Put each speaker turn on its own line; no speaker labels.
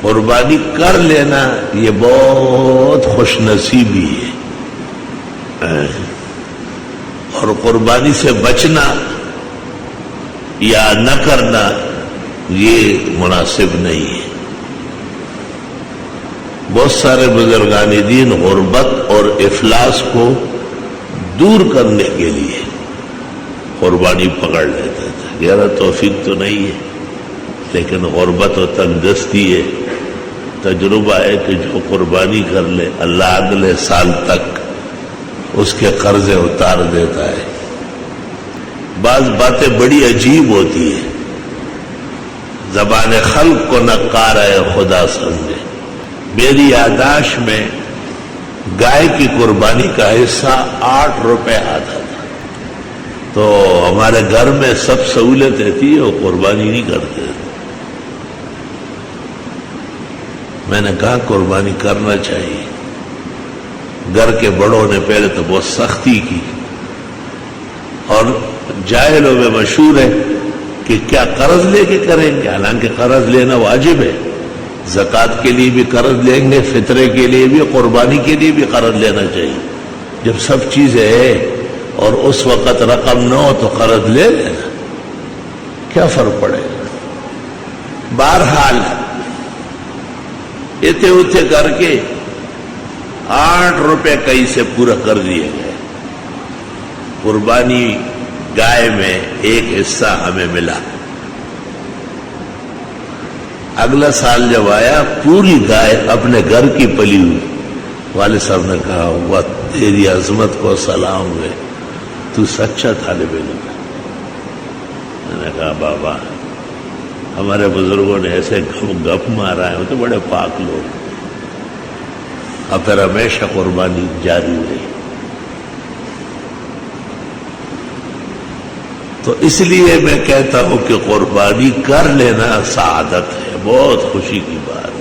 قربانی کر لینا یہ بہت خوش نصیبی ہے، اور قربانی سے بچنا یا نہ کرنا یہ مناسب نہیں ہے۔ بہت سارے بزرگان دین غربت اور افلاس کو دور کرنے کے لیے قربانی پکڑ لیتے تھے۔ یار توفیق تو نہیں ہے، لیکن غربت و تنگدستی ہے، تجربہ ہے کہ جو قربانی کر لے اللہ اگلے سال تک اس کے قرضے اتار دیتا ہے۔ بعض باتیں بڑی عجیب ہوتی ہیں، زبان خلق کو نقار ہے خدا سمجھے۔ میری یادداشت میں گائے کی قربانی کا حصہ 8 روپے آتا تھا، تو ہمارے گھر میں سب سہولتیں تھی، وہ قربانی نہیں کرتے۔ میں نے کہا قربانی کرنا چاہیے۔ گھر کے بڑوں نے پہلے تو بہت سختی کی، اور جاہلوں میں مشہور ہے کہ کیا قرض لے کے کریں گے، حالانکہ قرض لینا واجب ہے۔ زکوٰۃ کے لیے بھی قرض لیں گے، فطرے کے لیے بھی، قربانی کے لیے بھی قرض لینا چاہیے۔ جب سب چیزیں ہے اور اس وقت رقم نہ ہو تو قرض لے لینا، کیا فرق پڑے گا۔ بہرحال اتنے اتنے کر کے 8 روپے کہیں سے پورا کر دیے گئے۔ قربانی گائے میں ایک حصہ ہمیں ملا۔ اگلا سال جب آیا پوری گائے اپنے گھر کی پلی ہوئی۔ والد صاحب نے کہا وہ تیری عظمت کو سلام ہے، تو سچا طالب علم ہے۔ میں نے کہا بابا ہمارے بزرگوں نے ایسے گپ مارا ہے، وہ تو بڑے پاک لوگ۔ اب پھر ہمیشہ قربانی جاری رہی۔ تو اس لیے میں کہتا ہوں کہ قربانی کر لینا سعادت ہے، بہت خوشی کی بات ہے۔